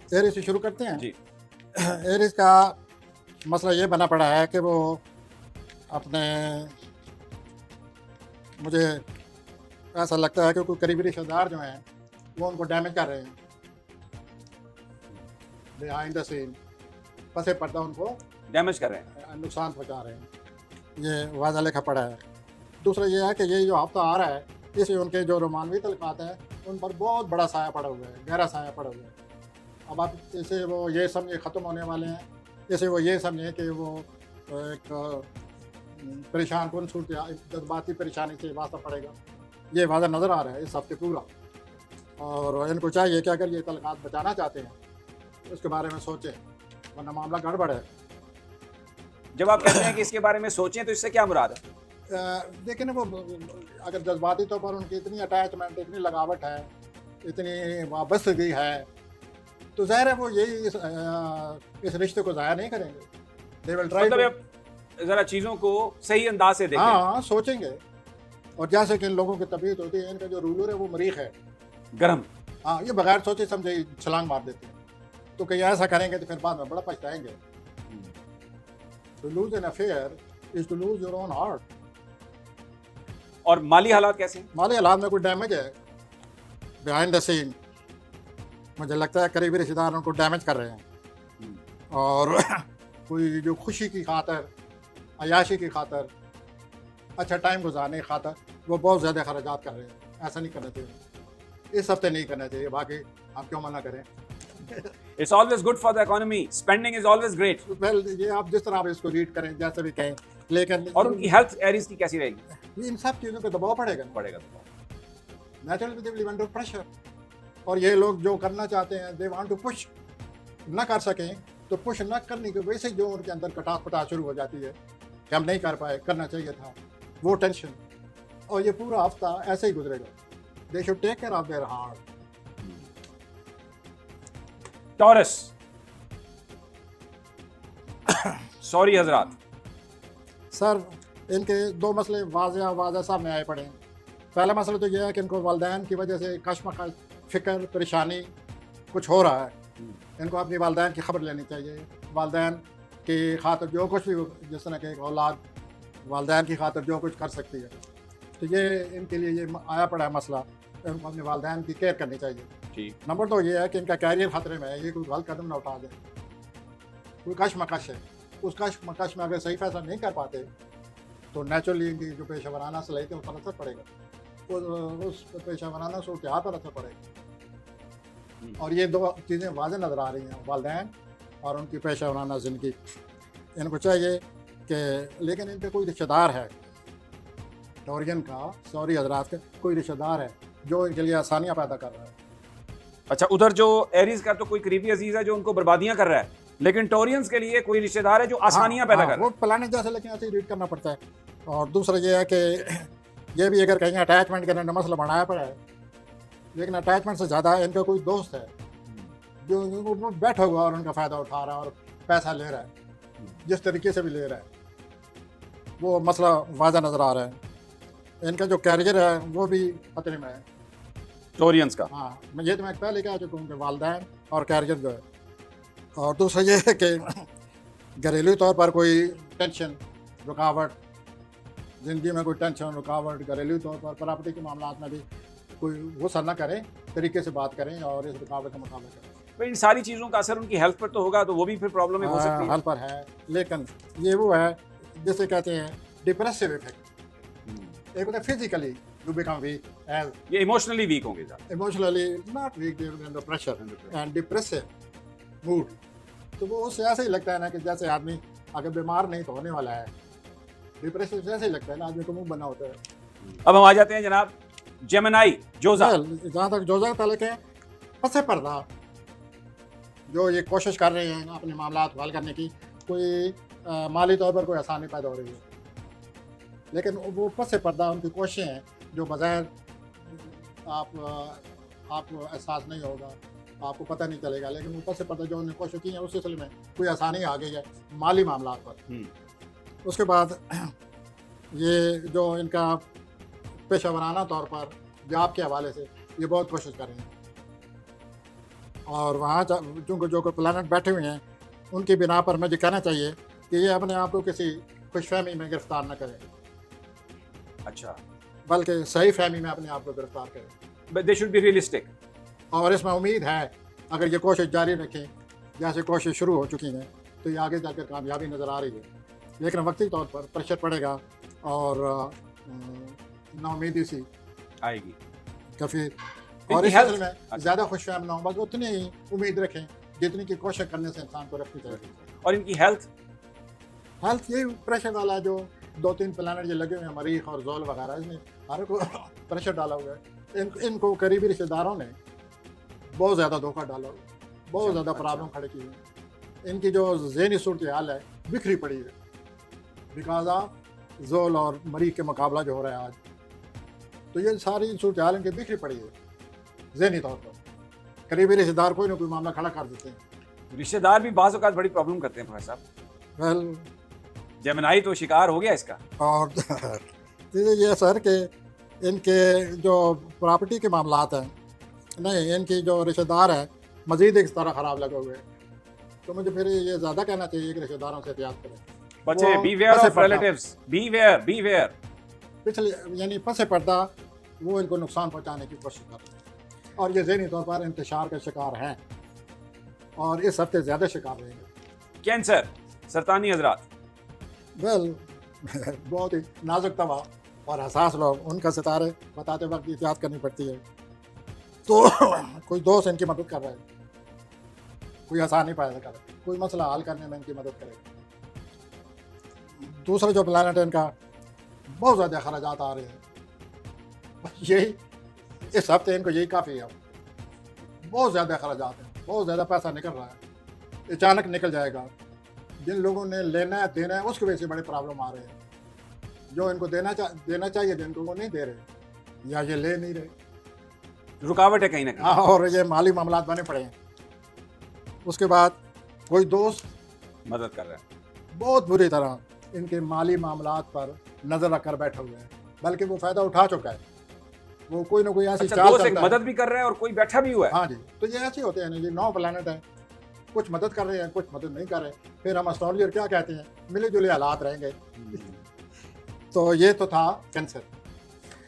Eris से शुरू करते हैं। जी। एरिस का मसला ये बना पड़ा है कि वो अपने, मुझे ऐसा लगता है कि कोई करीबी रिश्तेदार जो हैं वो उनको डैमेज कर रहे हैं बिहाइंड द सीन, पसे पर्दा उनको डैमेज कर रहे हैं। नुकसान पहुंचा रहे हैं। ये वादा लिखा पड़ा है। दूसरा ये है कि ये जो हफ्ता आ रहा है इससे उनके जो रोमानवी तल्लुकात हैं उन पर बहुत बड़ा साया पड़ा हुआ है, गहरा साया पड़ा हुआ है। अब आप इसे वो ये समझे ख़त्म होने वाले हैं, इसे वो ये समझें कि वो एक परेशान कौन सूरत जज्बाती परेशानी से वास्ता पड़ेगा। ये वादा नज़र आ रहा है इस हफ्ते पूरा, और इनको चाहिए कि अगर ये तल्लुकात बचाना चाहते हैं तो इसके बारे में सोचें, वरना मामला गड़बड़ है। जब आप कहते हैं कि इसके बारे में सोचें तो इससे क्या मुराद है? देखिए ना, वो अगर जज्बाती तौर पर उनकी इतनी अटैचमेंट, इतनी लगावट है, इतनी वाबस्तगी है, तो ज़ाहिर है वो यही इस रिश्ते को ज़ाया नहीं करेंगे। They will try. मतलब आप जरा चीजों को सही अंदाज से देखें। हाँ, सोचेंगे। और जैसे कि इन लोगों की तबीयत होती है, इनका जो रूलर है वो मरीख है, गरम। हाँ, ये बगैर सोचे समझे छलांग मार देते हैं। तो कहीं ऐसा करेंगे तो फिर बाद में बड़ा पछताएंगे। To lose an affair is to lose your own heart. और माली हालात कैसे हैं? माली हालात में कोई डैमेज है बिहाइंड द सीन, मुझे लगता है करीबी रिश्तेदार उनको डैमेज कर रहे हैं। और कोई जो खुशी की खातर, अयाशी की खातर, अच्छा टाइम गुजारने की खातर वो बहुत ज़्यादा खर्चात कर रहे हैं। ऐसा नहीं करना चाहिए, इस हफ्ते नहीं करना चाहिए। बाकी आप क्यों मना करें। It's always good for the economy. Spending is always great. Well, ये आप जिस तरह आप इसको रीड करें, जैसे भी कहें, लेकिन और उनकी हेल्थ एरिस की कैसी रहेगी? इन सब चीज़ों का दबाव पड़ेगा ना। पड़ेगा तो। Naturally they will under pressure. और ये लोग जो करना चाहते हैं, दे वांट टू पुश, ना कर सकें तो पुश ना करने की वजह से जो उनके अंदर कटास पटास शुरू हो जाती है कि हम नहीं कर पाए, करना चाहिए था, वो टेंशन। और ये पूरा हफ्ता ऐसे ही गुजरेगा। They should take care of their heart. Taurus. Sorry हजरात। सर, इनके दो मसले वाज़ा सामने आए पड़े हैं। पहला मसला तो यह है कि इनको वालदैन की वजह से कश्मकश, फ़िक्र, परेशानी कुछ हो रहा है। इनको अपनी वालदैन की खबर लेनी चाहिए। वालदैन की खातिर जो कुछ भी, जिस तरह के एक औलाद वालदैन की खातिर जो कुछ कर सकती है, तो ये इनके लिए ये आया पड़ा है मसला। इनको अपने वालदैन की केयर करनी चाहिए। ठीक। नंबर 2 ये है कि इनका कैरियर ख़तरे में है, ये कोई गलत कदम ना उठा दें। कोई कशमकश है, उस कशमकश में अगर सही फैसला नहीं कर पाते तो नेचुरली इनकी जो पेशा वराना सलाहियत है उस पर असर पड़ेगा, उस पेशा वराना सूरत हाल पर असर पड़ेगा। और ये दो चीज़ें वाज़ेह नज़र आ रही हैं, वालदैन और उनकी पेशा वराना ज़िंदगी। इनको चाहिए कि, लेकिन इनके कोई रिश्तेदार है, टोरियन का, सॉरी हजरात का कोई रिश्तेदार है जो इनके लिए आसानियाँ पैदा कर रहा है। अच्छा, उधर जो एरिस का तो कोई करीबी अजीज है जो उनको बर्बादियां कर रहा है, लेकिन टोरियंस के लिए कोई रिश्तेदार है जो आसानियां पैदा कर रहा वो प्लानिंग जैसे, लेकिन ऐसे ही रीड करना पड़ता है। और दूसरा ये है कि ये भी अगर कहीं अटैचमेंट करने का मसला बनाया पड़ा है, लेकिन अटैचमेंट से ज़्यादा इनका कोई दोस्त है जो बैठा हुआ और उनका फ़ायदा उठा रहा है और पैसा ले रहा है, जिस तरीके से भी ले रहा है, वो मसला वाज़ा नज़र आ रहा है। इनका जो कैरियर है वो भी खतरे में है, टोरियंस का। हाँ, मैं ये तो मैं पहले कह चुका हूँ कि वालदैन और कैरियर जो है। और दूसरा ये है कि घरेलू तौर पर कोई टेंशन, रुकावट, ज़िंदगी में कोई टेंशन, रुकावट, घरेलू तौर पर प्रॉपर्टी के मामलात में भी कोई गुस्सा ना करें, तरीके से बात करें और इस रुकावट का मुकाबला करें। भाई, इन सारी चीज़ों का असर उनकी हेल्थ पर तो होगा, तो वो भी फिर प्रॉब्लम में हो सकती है। हल पर है, लेकिन ये वो है जिसे कहते हैं डिप्रेसिव इफेक्ट। एक होता है physically you become weak, as ये इमोशनली वीक होंगे ज़्यादा। Emotionally not weak, under pressure and depressive mood. तो वो उससे ऐसे ही लगता है ना कि जैसे आदमी अगर बीमार नहीं तो होने वाला है, डिप्रेसिव से ऐसे ही लगता है ना, आदमी को मुंह बना होता है। अब हम आ जाते हैं जनाब जेमिनी, जोजा। जहाँ तक जोजा का ताल्लुक है, पसे पर्दा जो ये कोशिश कर रहे हैं अपने मामलात हल करने की, कोई माली तौर पर कोई आसानी पैदा हो रही है, लेकिन वो पसे पर्दा उनकी कोशिशें हैं जो बज़ाहिर आपको एहसास नहीं होगा, आपको पता नहीं चलेगा, लेकिन वो पसे पर्दा जो उन्होंने कोशिश की है उस सिलसिले में कोई आसानी आ गई है माली मामलात पर। उसके बाद ये जो इनका पेशा वराना तौर पर जॉब के हवाले से ये बहुत कोशिश कर रहे हैं। और वहाँ चूँकि जो प्लानट बैठे हुए हैं उनकी बिना पर मुझे कहना चाहिए कि ये अपने आप को किसी खुशफहमी में गिरफ्तार न करें, अच्छा, बल्कि सही फहमी में अपने आप को गिरफ्तार करें। But they should be realistic. और इसमें उम्मीद है अगर ये कोशिश जारी रखें जैसे कोशिश शुरू हो चुकी है तो ये आगे जाकर कामयाबी नज़र आ रही है, लेकिन वक्ती तौर पर प्रेशर पड़ेगा और नाउमीदी सी आएगी काफ़ी। इनकी और इस health- सिलसिले में ज़्यादा खुशफहम ना हो, बस उतनी ही उम्मीद रखें जितनी की कोशिश करने से इंसान को रखनी चाहिए। और इनकी हेल्थ हेल्थ ये प्रेशर वाला जो 2-3 प्लानट जो लगे हुए हैं मरीख और जोल वगैरह, इसमें हर को प्रेशर डाला हुआ है। इनको करीबी रिश्तेदारों ने बहुत ज़्यादा धोखा डाला हुआ है, बहुत ज़्यादा प्रॉब्लम खड़े की हुई है। इनकी जो ज़हनी सूरत हाल है बिखरी पड़ी है बिकॉज ऑफ जोल और मरीख के मुकाबला जो हो रहा है आज, तो ये सारी सूरत हाल इनकी बिखरी पड़ी है ज़हनी तौर पर। करीबी रिश्तेदार कोई ना कोई मामला खड़ा कर देते हैं। रिश्तेदार भी बाज़ औक़ात बड़ी प्रॉब्लम करते हैं प्रोफेसर साहब। वेल जेमिनाई तो शिकार हो गया इसका। और ये सर के इनके जो प्रॉपर्टी के मामलात हैं, नहीं इनकी जो रिश्तेदार है मज़ीद एक तरह ख़राब लगे हुए हैं, तो मुझे फिर ये ज़्यादा कहना चाहिए कि रिश्तेदारों से एहतियात करें। बच्चे वो बीवेयर पसे ऑफ पर्दा। Relatives, beware. पिछले यानी पसे पर्दा वो इनको नुकसान पहुंचाने की कोशिश कर रहे हैं और ये ज़हनी तौर पर इंतशार का शिकार हैं और इस हफ्ते ज़्यादा शिकार रहेंगे। कैंसर, सरतानी हजरात। वेल बहुत ही नाजुक तबा और हसास लोग, उनका सितारे बताते वक्त एहतियात करनी पड़ती है। तो कोई दोस्त इनकी मदद कर रहा है, कोई आसानी पैदा कर रहा है, कोई मसला हल करने में इनकी मदद करेगा। दूसरा जो प्लानट है इनका बहुत ज़्यादा खराजात आ रहे हैं, यही इस हफ्ते इनको यही काफ़ी है। बहुत ज़्यादा खराजात हैं, बहुत ज़्यादा पैसा निकल रहा है, अचानक निकल जाएगा। जिन लोगों ने लेना है देना है उसकी वजह से बड़े प्रॉब्लम आ रहे हैं। जो इनको देना चाहिए जिनको वो नहीं दे रहे या ये ले नहीं रहे, रुकावट है कहीं ना कहीं। हाँ, और ये माली मामलात बने पड़े हैं। उसके बाद कोई दोस्त मदद कर रहा है। बहुत बुरी तरह इनके माली मामलात पर नज़र रखकर बैठा हुआ है, बल्कि वो फ़ायदा उठा चुका है। वो कोई ना कोई ऐसी अच्छा, चाल दोस्त एक चलता है। मदद भी कर रहा है और कोई बैठा भी हुआ है। हाँ जी, तो ये ऐसे होते हैं ना, ये 9 प्लानट हैं, कुछ मदद कर रहे हैं कुछ मदद नहीं कर रहे। फिर हम एस्ट्रोलॉजर क्या कहते हैं, मिले जुले हालात रहेंगे। तो ये तो था कैंसर।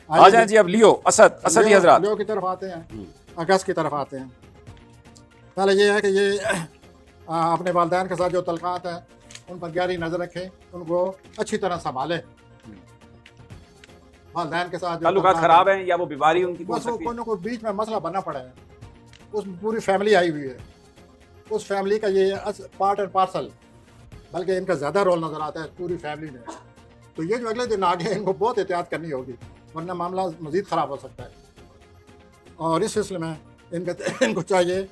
आ जाए जी अब लियो, असदी हजरात। लियो की तरफ आते हैं, अगस्त की तरफ आते हैं। पहले ये है कि ये अपने वालिदैन के साथ जो तल्कात हैं उन पर गहरी नज़र रखें, उनको अच्छी तरह संभालें। वालिदैन के साथ जो ताल्लुकात तल्कात खराब हैं या वो बीमारी उनकी हो बस वो सकती कोई है। ना कोई बीच में मसला बनना पड़ा है, उसमें पूरी फैमिली आई हुई है, उस फैमिली का ये पार्ट एंड पार्सल, बल्कि इनका ज़्यादा रोल नज़र आता है पूरी फैमिली में। तो ये जो अगले दिन आगे इनको बहुत एहतियात करनी होगी, वरना मामला मज़ीद ख़राब हो सकता है। और इस सिलसिले में इनको चाहिए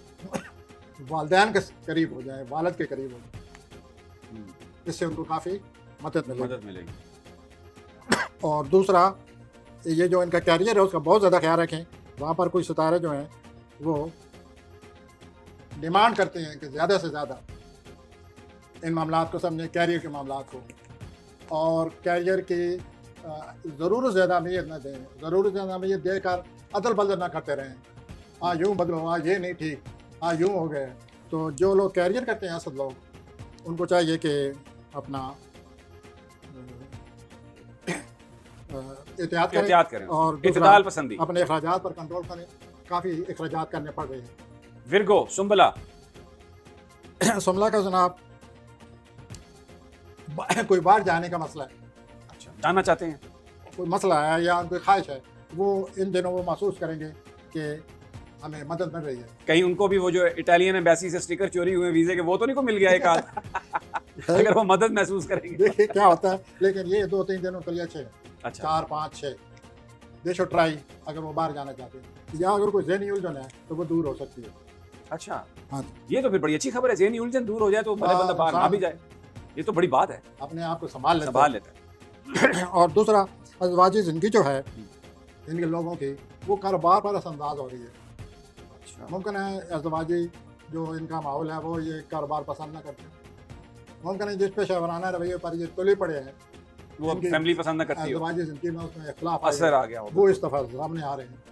वालिदैन के करीब हो जाए, वालिद के करीब हो जाए, इससे उनको काफ़ी मदद मिलेगी। और दूसरा ये जो इनका कैरियर है उसका बहुत ज़्यादा ख्याल रखें। वहाँ पर कुछ सितारे जो हैं वो डिमांड करते हैं कि ज़्यादा से ज़्यादा इन मामलात को समझें, कैरियर के मामलात को, और कैरियर की ज़रूरत ज़्यादा अहमियत न दें। ज़रूरत ज़्यादा अहमियत देकर अदल बदल ना करते रहें, हाँ यूँ बदलो, हाँ ये नहीं ठीक, हाँ यूँ हो गए। तो जो लोग कैरियर करते हैं असल लोग, उनको चाहिए कि अपना एहतियात करें और इत्तेदाल पसंदी, अपने अखराजात पर कंट्रोल करें। काफ़ी अखराजात करने पड़ रहे हैं। विर्गो, सुंबला। सुमला का जनाब कोई बाहर जाने का मसला है, अच्छा, जाना चाहते हैं, कोई मसला है या उनकी ख्वाहिश है, वो इन दिनों वो महसूस करेंगे कि हमें मदद मिल रही है। कहीं उनको भी वो जो इटालियन एम्बेसी से स्टिकर चोरी हुए वीजे के, वो तो नहीं को मिल गया एक आध अगर वो मदद महसूस करेंगे। देखिए क्या होता है, लेकिन ये 2-3 दिन उनके लिए अच्छे हैं। अच्छा, 4-5-6 दे शुड ट्राई अगर वो बाहर जाना चाहते हैं, या अगर कोई ज़हनी उलझन है तो वो दूर हो सकती है। अच्छा, हाँ, ये तो फिर बड़ी अच्छी खबर है। ज़हनी उलझन दूर हो जाए तो भले बंदा बाहर ना भी जाए, ये तो बड़ी बात है, अपने आप को संभाल लेता है। और दूसरा अज़वाजी ज़िंदगी जो है इनके लोगों की, वो कारोबार पर असरअंदाज हो रही है। अच्छा, मुमकिन है अज़वाजी जो इनका माहौल है वो ये कारोबार पसंद ना करते। मुमकिन है जिस पेशा वराना रवैये पर ये तुले पड़े हैं, वो फैमिली पसंद न करती हो, अज़वाजी ज़िंदगी में उसमें इख्तिलाफ असर आ गया, वो इस दफ़ा सामने आ रहे हैं।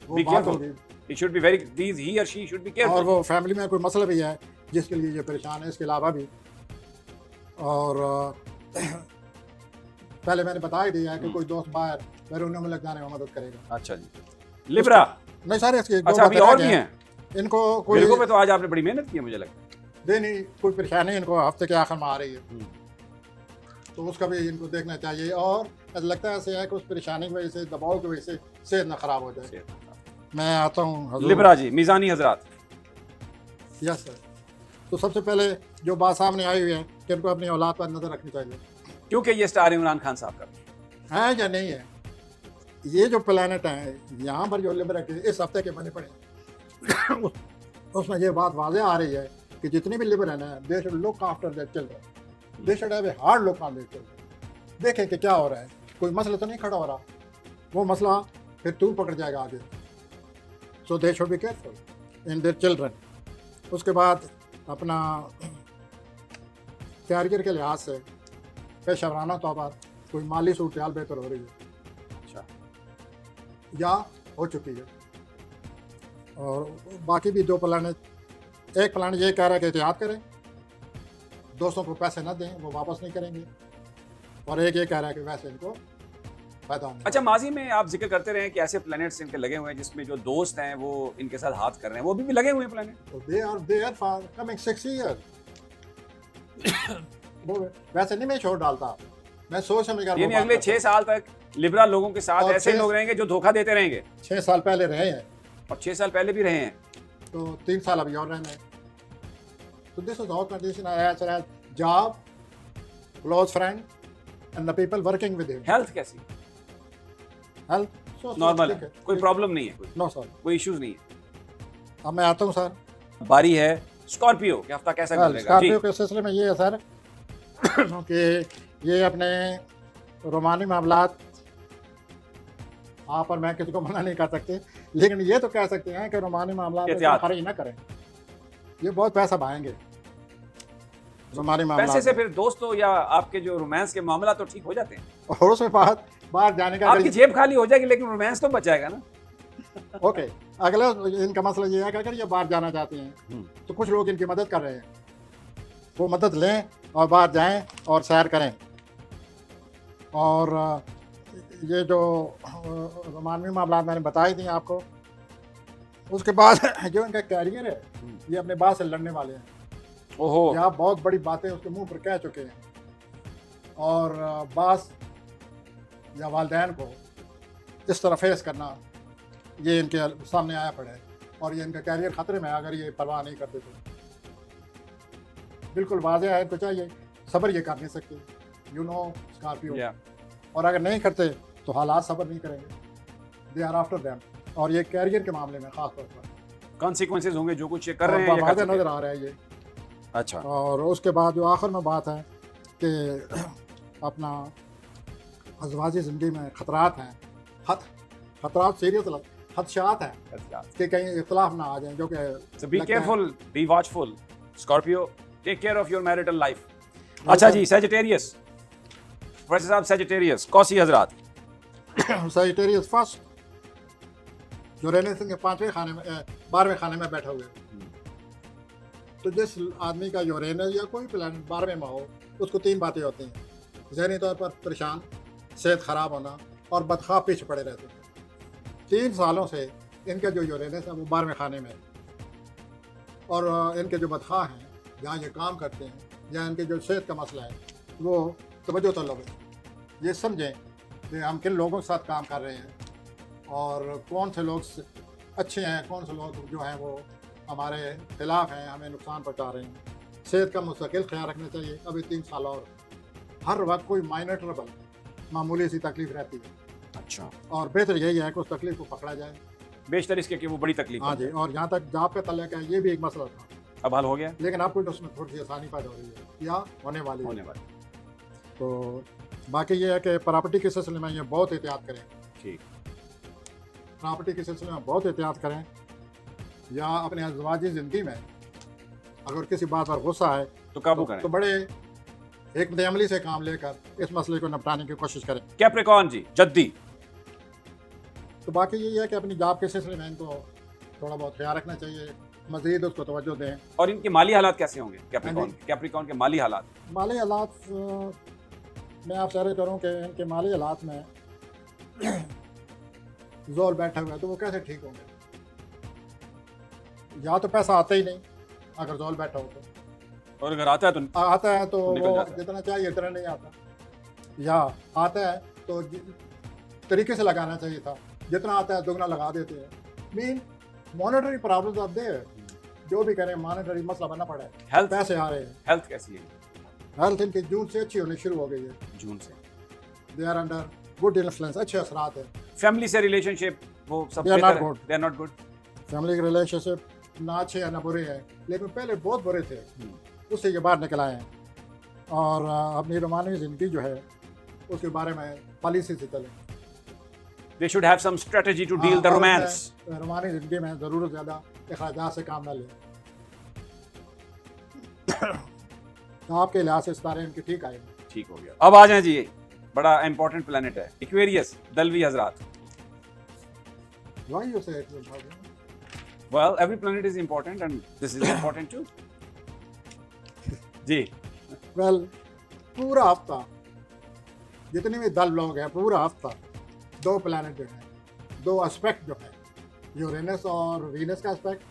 वो Be बात careful. होगी He should be very, he or she should be और careful. वो फैमिली में कोई मसला भी है जिसके लिए ये परेशान है, इसके अलावा भी। और पहले मैंने बता ही दिया है कि कोई दोस्त बाहर बैरून मुल्क जाने में मदद करेगा। अच्छा जी। लिब्रा, नहीं सारे इसके दो अच्छा अभी बातें और रह भी गए हैं। इनको कोई बिल्कुल पे तो आज आपने बड़ी मेहनत की है मुझे लगता है। दे नहीं, कोई परेशानी इनको हफ्ते के आखिर में आ रही है, तो उसका भी इनको देखना चाहिए। और ऐसा लगता है ऐसे है कि उस परेशानी की वजह से, दबाव की वजह से सेहत ना खराब हो जाए। मैं आता हूँ लिब्रा जी, मिजानी हजरात। Yes sir. तो सबसे पहले जो बात सामने आई हुई है कि इनको अपनी औलाद पर नजर रखनी चाहिए, क्योंकि ये स्टार इमरान खान साहब का है या नहीं है। ये जो प्लानट है यहाँ पर जो लिब्रा के इस हफ्ते के बने पड़े उसमें ये बात वाज़े आ रही है कि जितनी भी लिब्रा है they should look after their children, they should have a hard look on their children. देखें कि क्या हो रहा है, कोई मसला तो नहीं खड़ा हो रहा, वो मसला फिर तूल पकड़ जाएगा आगे। So they should be careful in their children. उसके बाद अपना कैरियर के लिहाज से पेशेवराना तौर पर कोई माली सूरत हाल बेहतर हो रही है। अच्छा, या हो चुकी है। और बाकी भी दो प्लान, एक प्लान ये कह रहा है कि एहतियात करें, दोस्तों को पैसे न दें, वो वापस नहीं करेंगे। और एक ये कह रहा है कि वैसे इनको फायदा नहीं। अच्छा, माजी में आप जिक्र करते रहे कि ऐसे प्लैनेट्स इनके लगे हुए हैं जिसमें जो दोस्त हैं वो इनके साथ हाथ कर रहे हैं, वो भी लगे हुए हैं प्लैनेट। तो they are for coming 6 year. वो वैसे नहीं मैं छोड़ डालता, मैं सोच समझ कर। यानी अगले 6 साल तक लिब्रा लोगों के साथ और ऐसे 6 लोग रहेंगे जो धोखा देते रहेंगे। 6 साल पहले रहे हैं, और 6 साल पहले भी रहे हैं, तो 3 साल अभी और रहना है। तो this is all condition as job, close friend and the people working with him. Health कैसी, हेल्थ नॉर्मल है, कोई प्रॉब्लम नहीं है, नो सर, कोई इश्यूज नहीं है। अब मैं आता हूँ सर। बारी है स्कॉर्पियो के हफ्ता कैसा गुजरेगा जी? स्कॉर्पियो के सिलसिले में ये है सर कि ये अपने रोमानी मामलात, आप और मैं किसी को मना नहीं कर सकते, लेकिन ये तो कह सकते हैं कि रोमानी मामलात में एहतियात। खर्च ना करें, ये बहुत पैसा बहाएंगे रोमानी पैसे मामलात से में। फिर दोस्तों या आपके जो रोमांस के मामला तो ठीक हो जाते हैं, और उसमें बाहर जाने का आपकी जेब खाली हो जाएगी लेकिन रोमांस तो बच जाएगा ना। ओके, अगला इनका मसला ये है कि अगर ये बाहर जाना चाहते हैं तो कुछ लोग इनकी मदद कर रहे हैं, वो मदद लें और बाहर जाएं और सैर करें। और ये जो रोमानवी मामला मैंने बताई थी आपको, उसके बाद जो इनका कैरियर है, ये अपने बात से लड़ने वाले हैं। ओहो, यहाँ बहुत बड़ी बातें उसके मुंह पर कह चुके हैं, और बास या वालदैन को इस तरह फेस करना ये इनके सामने आया पड़े, और ये इनका कैरियर ख़तरे में है अगर ये परवाह नहीं करते तो। बिल्कुल वाज़ेह है, इनको चाहिए सब्र, ये कर नहीं सकते, यू नो स्कॉर्पियो। और अगर नहीं करते तो हालात सब्र नहीं करेंगे, दे आर आफ्टर देम। और ये कैरियर के मामले में ख़ास तौर पर कॉन्सिक्वेंसेज होंगे जो कुछ ये कर रहे हैं, ये कर वाज़ेह सकते हैं। नज़र आ रहा है ये। अच्छा, और उसके बाद जो आखिर में बात है कि अपना अज़वाजी ज़िंदगी में ख़तरात हैं, ख़तरात सीरियस खदशात हैं कि कहीं इख्तलाफ ना आ जाए, जो कि so be careful, be watchful, Scorpio, take care of your marital life. हाँ, अच्छा सर। जी, Sagittarius versus आप Sagittarius, कौसी हजरात? सजिटेरियस फर्स्ट यूरेनस के 5वें खाने में 12वें खाने में बैठा हुआ है। तो जिस आदमी का यूरेनस या कोई प्लानट 12वें में हो, उसको 3 बातें होती हैं: ज़हनी तौर पर परेशान, सेहत ख़राब होना और बदख्वाह पीछे पड़े रहते हैं। 3 सालों से इनका जो यूरेनस है वो 12वें खाने में है, और इनके जो बदख्वाह हैं, जहाँ ये काम करते हैं, या इनके जो सेहत का मसला है, वो तवज्जो तलब है। ये समझें कि हम किन लोगों के साथ काम कर रहे हैं, और कौन से लोग अच्छे हैं, कौन से लोग जो हैं वो हमारे खिलाफ हैं, हमें नुकसान पहुंचा रहे हैं। सेहत का मुस्तकिल ख्याल रखना चाहिए। अभी 3 साल और हर वक्त कोई माइनर ट्रबल, मामूली सी तकलीफ रहती है, अच्छा, और बेहतर यही है कि उस तकलीफ को पकड़ा जाए। बेशतर इसके कि वो बड़ी तकलीफ हाँ जी, और जहाँ तक जॉब पे तल्लुक़ है, ये भी एक मसला था, अब हल हो गया, लेकिन आपको तो उसमें थोड़ी सी आसानी पैदा हो रही है या होने वाली है। तो बाकी ये है कि प्रॉपर्टी के सिलसिले में ये बहुत एहतियात करें। ठीक, प्रॉपर्टी के सिलसिले में बहुत एहतियात करें, या अपने अज़वाजी ज़िंदगी में अगर किसी बात पर गुस्सा है तो काबू करें। तो बड़े हिकमत अमली से काम लेकर इस मसले को निपटाने की कोशिश करें। कैप्रिकॉर्न जी, जद्दी, तो बाकी यही है कि अपनी जॉब के सिलसिले में इनको थोड़ा बहुत ख्याल रखना चाहिए, मज़ीद उसको तवज्जो दें। और इनके माली हालात कैसे होंगे कैप्रिकॉर्न के माली हालात? माली हालात मैं आपसे अर्ज़ करूँ कि इनके माली हालात में जोर बैठा हुआ है तो वो कैसे ठीक होंगे? या तो पैसा आता ही नहीं अगर जोर बैठा हो तो, और अगर आता है तो आता है तो निकल वो जाता है। जितना चाहिए इतना नहीं आता, या आता है तो तरीके से लगाना चाहिए था, जितना आता है दुगना लगा देते हैं। मीन मॉनेटरी प्रॉब्लम्स आते हैं, जो भी करें मॉनेटरी मसला बनना पड़ा है। हेल्थ पैसे आ रहे हैं, हेल्थ कैसी है? हेल्थ इनकी जून से अच्छी होनी शुरू हो गई है। जून से they are under good influence, अच्छे असरात है। फैमिली से रिलेशनशिप वो सब They are not बेहतर है? good. They are not good. Family के रिलेशनशिप ना अच्छे या ना बुरे हैं, लेकिन पहले बहुत बुरे थे, उससे ये बाहर निकल आए हैं और अपनी रोमानी ज़िंदगी जो है उसके बारे में पॉलिसी से चले। They should have some strategy to deal the और romance. रोमानी ज़िंदगी में ज़रूरत ज़्यादा अखराजात से काम ना लें। तो आपके लिहाज से सारे इनके ठीक आएंगे। ठीक हो गया। अब आ जाए जी, बड़ा इंपॉर्टेंट प्लेनेट है एक्वेरियस, दलवी हजरात। Why you say it? Well, every planet is important and this is important too. Ji, Well, पूरा हफ्ता जितने भी दल लोग हैं, पूरा हफ्ता दो प्लैनेट जो हैं, दो एस्पेक्ट जो है, यूरेनस और वीनस का एस्पेक्ट,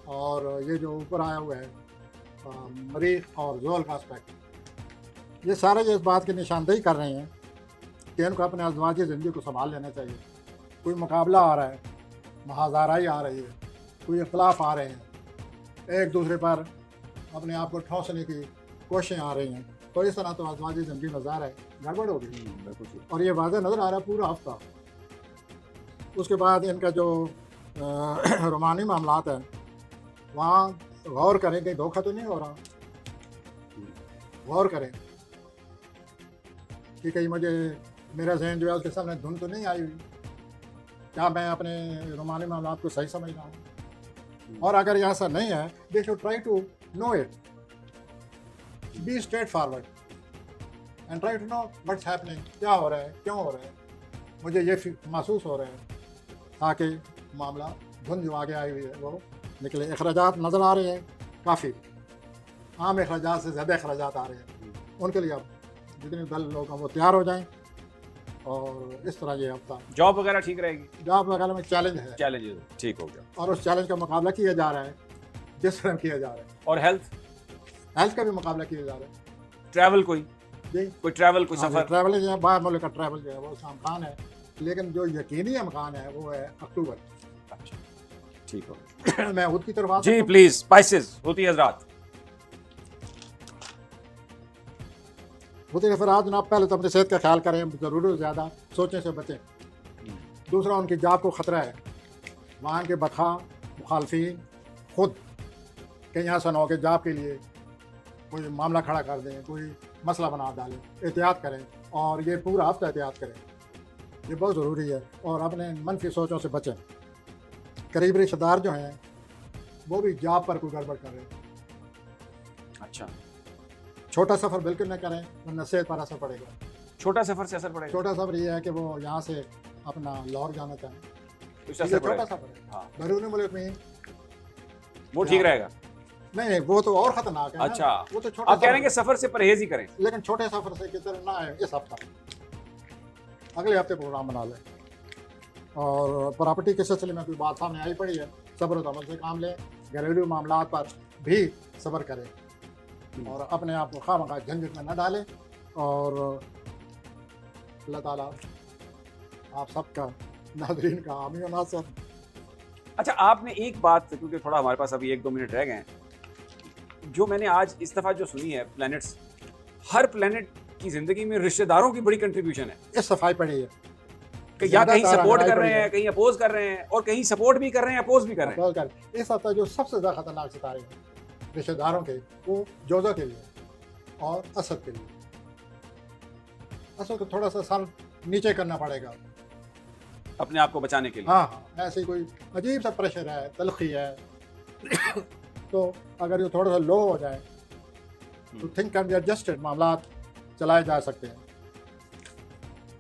और ये जो ऊपर आया हुआ है मरीख और जोल का एस्पेक्ट, ये सारे इस बात की निशानदेही कर रहे हैं कि इनको अपने अज़वाजी ज़िंदगी को संभाल लेना चाहिए। कोई मुकाबला आ रहा है, महाज़ाराई आ रही है, कोई इख्तलाफ आ रहे हैं, एक दूसरे पर अपने आप को ठोंसने की कोशिशें आ रही हैं, तो इस तरह तो अज़वाजी ज़िंदगी में ज़ाहिर है गड़बड़ होगी। बिल्कुल ठीक। और ये वाज़ेह नज़र आ रहा है पूरा हफ्ता। उसके बाद इनका जो रोमानी मामलात है वहाँ गौर करें कि धोखा तो नहीं हो रहा, गौर करें कि कहीं मुझे मेरा जहन जो है उसके सामने धुन तो नहीं आई हुई, क्या मैं अपने रोमानी मामलात को सही समझ रहा हूँ। और अगर ये ऐसा नहीं है, they should try to know it, be straight forward and try to know what's happening, क्या हो रहा है, क्यों हो रहा है, मुझे ये महसूस हो रहा है, ताकि मामला धुन जो आगे आई हुई है वो निकले। अखराजात नज़र आ रहे हैं काफ़ी, आम अखराजात से ज़्यादा अखराजात आ रहे हैं, उनके लिए अब जितने दल लोग हैं वो तैयार हो जाएं। और इस तरह ये हफ्ता जॉब वगैरह ठीक रहेगी? जॉब वगैरह में चैलेंज है, चैलेंजेस ठीक हो गया। और उस चैलेंज का मुकाबला किया जा रहा है जिस तरह किया जा रहा है। और हेल्थ का भी मुकाबला किया जा रहा है ट्रैवल, कोई जी, ट्रैवल, कोई सफर? ट्रैवल जो है बाहर मुल्क का ट्रैवल जो है वो इम्कान है, लेकिन जो यकीनी इम्कान है वो है अक्टूबर। अच्छा, ठीक हो। मैं खुद की तरफ जी प्लीज, स्पाइसेस होती है हजरात। होती नफरात जनाब, पहले तो अपनी सेहत का ख्याल करें, ज़रूर ज़्यादा सोचने से बचें। दूसरा, उनकी जात को ख़तरा है, वहाँ के बदखा मुखालफिन खुद कहीं ऐसा ना हो कि जाप के लिए कोई मामला खड़ा कर दें, कोई मसला बना डालें। एहतियात करें और ये पूरा हफ्ता एहतियात करें, ये बहुत ज़रूरी है। और अपने मनफी सोचों से बचें। करीबी रिश्तेदार जो हैं वो भी जाप पर कोई गड़बड़ कर रहे हैं। अच्छा, छोटा सफ़र बिल्कुल न करें वरना सेहत पर असर पड़ेगा। छोटा सफर से असर पड़ेगा? छोटा सफ़र ये है कि वो यहाँ से अपना लाहौर जाना चाहें, उससे ये असर छोटा पड़ेगा? सफ़र है। हाँ, बैरून मुल्क में वो ठीक रहेगा। नहीं, वो तो और ख़तरनाक है ना। अच्छा, वो तो छोटा आप कह रहे हैं कि सफ़र सफर से परहेज ही करें। है, लेकिन छोटे सफ़र से की तरह ना है इस हफ्ता, अगले हफ्ते प्रोग्राम बना लें। और प्रॉपर्टी के सिलसिले में कोई बात सामने आई पड़ी है, सब्र और अमल से काम लें। घरेलू मामलात पर भी सब्र करें और अपने आप को खामखा झंझट में न डालें। और अल्लाह ताला आप सबका, नाज़रीन का हामी और नासर। अच्छा, आपने एक बात, क्योंकि थोड़ा हमारे पास अभी 1-2 मिनट रह गए हैं, जो मैंने आज इस दफ़ा जो सुनी है, प्लैनेट्स, हर प्लैनेट की ज़िंदगी में रिश्तेदारों की बड़ी कंट्रीब्यूशन है। इस सफाई पड़ी है कि या कहीं ज़्यादातर सपोर्ट लड़ाई कर रहे पड़ी है। हैं, कहीं अपोज कर रहे हैं, और कहीं सपोर्ट भी कर रहे हैं, अपोज भी कर रहे हैं। बोल कर इस हफ्ता जो सबसे ज़्यादा खतरनाक सितारे हैं रिश्तेदारों के, वो जोजा के लिए और असद के लिए। असद को थोड़ा सा सर नीचे करना पड़ेगा, अपने आप को बचाने के लिए। हाँ हाँ, ऐसे कोई अजीब सा प्रेशर है, तलखी है तो अगर ये थोड़ा सा लो हो जाए तो थिंक कैन बी एडजस्टेड, मामला चलाए जा सकते हैं।